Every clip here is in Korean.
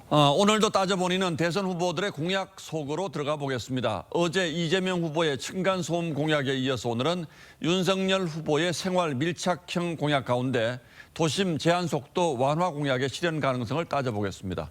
오늘도 따져보니는 대선 후보들의 공약 속으로 들어가 보겠습니다. 어제 이재명 후보의 층간소음 공약에 이어서 오늘은 윤석열 후보의 생활 밀착형 공약 가운데 도심 제한 속도 완화 공약의 실현 가능성을 따져보겠습니다.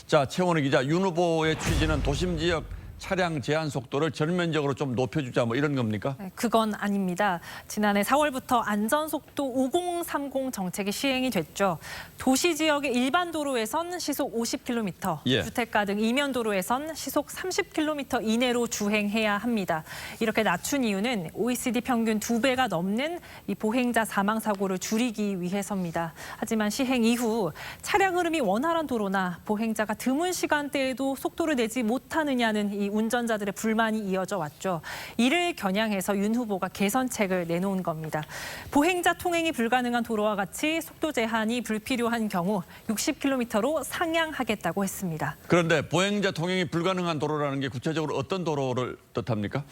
자, 최원희 기자, 윤 후보의 취지는 도심 지역 차량 제한 속도를 전면적으로 좀 높여주자 뭐 이런 겁니까? 네, 그건 아닙니다. 지난해 4월부터 안전속도 5030 정책이 시행이 됐죠. 도시 지역의 일반 도로에선 시속 50km, 주택가 등 이면 도로에선 시속 30km 이내로 주행해야 합니다. 이렇게 낮춘 이유는 OECD 평균 2배가 넘는 이 보행자 사망 사고를 줄이기 위해서입니다. 하지만 시행 이후 차량 흐름이 원활한 도로나 보행자가 드문 시간대에도 속도를 내지 못하느냐는 이 운전자들의 불만이 이어져 왔죠. 이를 겨냥해서 윤 후보가 개선책을 내놓은 겁니다. 보행자 통행이 불가능한 도로와 같이 속도 제한이 불필요한 경우 60km로 상향하겠다고 했습니다. 그런데 보행자 통행이 불가능한 도로라는 게 구체적으로 어떤 도로를 뜻합니까?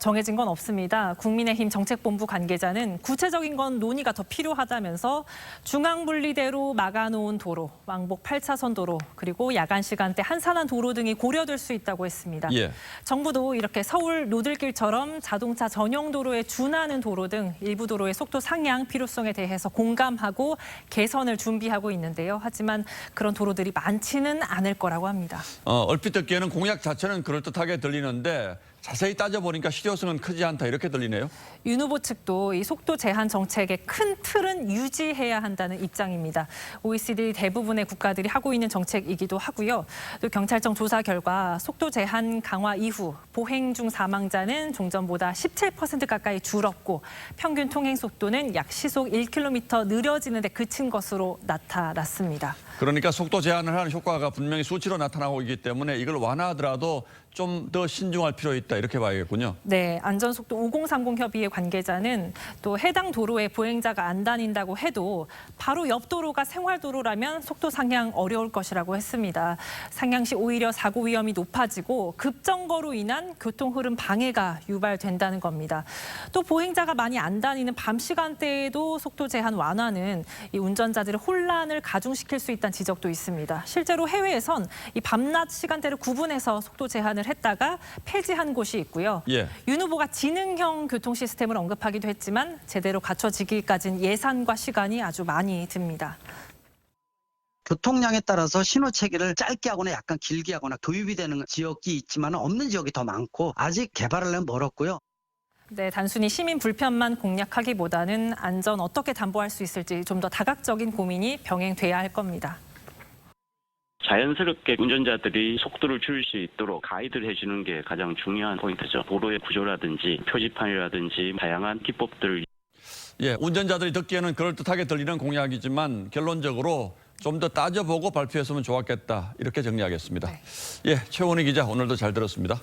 정해진 건 없습니다. 국민의힘 정책본부 관계자는 구체적인 건 논의가 더 필요하다면서 중앙분리대로 막아놓은 도로, 왕복 8차선 도로, 그리고 야간 시간대 한산한 도로 등이 고려될 수 있다고 했습니다. 정부도 이렇게 서울 노들길처럼 자동차 전용 도로에 준하는 도로 등 일부 도로의 속도 상향 필요성에 대해서 공감하고 개선을 준비하고 있는데요. 하지만 그런 도로들이 많지는 않을 거라고 합니다. 얼핏 듣기에는 공약 자체는 그럴듯하게 들리는데 자세히 따져보니까 실효성은 크지 않다 이렇게 들리네요. 윤 후보 측도 이 속도 제한 정책의 큰 틀은 유지해야 한다는 입장입니다. OECD 대부분의 국가들이 하고 있는 정책이기도 하고요. 또 경찰청 조사 결과 속도 제한 강화 이후 보행 중 사망자는 종전보다 17% 가까이 줄었고 평균 통행 속도는 약 시속 1km 느려지는 데 그친 것으로 나타났습니다. 그러니까 속도 제한을 하는 효과가 분명히 수치로 나타나고 있기 때문에 이걸 완화하더라도 좀 더 신중할 필요 있다 이렇게 봐야겠군요. 네, 안전속도 5030 협의회 관계자는 또 해당 도로에 보행자가 안 다닌다고 해도 바로 옆 도로가 생활도로라면 속도 상향 어려울 것이라고 했습니다. 상향 시 오히려 사고 위험이 높아지고 급정거로 인한 교통 흐름 방해가 유발된다는 겁니다. 또 보행자가 많이 안 다니는 밤 시간대에도 속도 제한 완화는 이 운전자들의 혼란을 가중시킬 수 있다는 지적도 있습니다. 실제로 해외에선 이 밤낮 시간대를 구분해서 속도 제한을 했다가 폐지한 곳이 있고요. 윤 후보가 지능형 교통 시스템을 언급하기도 했지만 제대로 갖춰지기까지는 예산과 시간이 아주 많이 듭니다. 교통량에 따라서 신호 체계를 짧게 하거나 약간 길게 하거나 도입이 되는 지역이 있지만 없는 지역이 더 많고 아직 개발하려면 멀었고요. 네, 단순히 시민 불편만 공략하기보다는 안전 어떻게 담보할 수 있을지 좀 더 다각적인 고민이 병행돼야 할 겁니다. 자연스럽게 운전자들이 속도를 줄일 수 있도록 가이드를 해주는 게 가장 중요한 포인트죠. 도로의 구조라든지 표지판이라든지 다양한 기법들. 운전자들이 듣기에는 그럴듯하게 들리는 공약이지만 결론적으로 좀 더 따져보고 발표했으면 좋았겠다 이렇게 정리하겠습니다. 최원희 기자 오늘도 잘 들었습니다.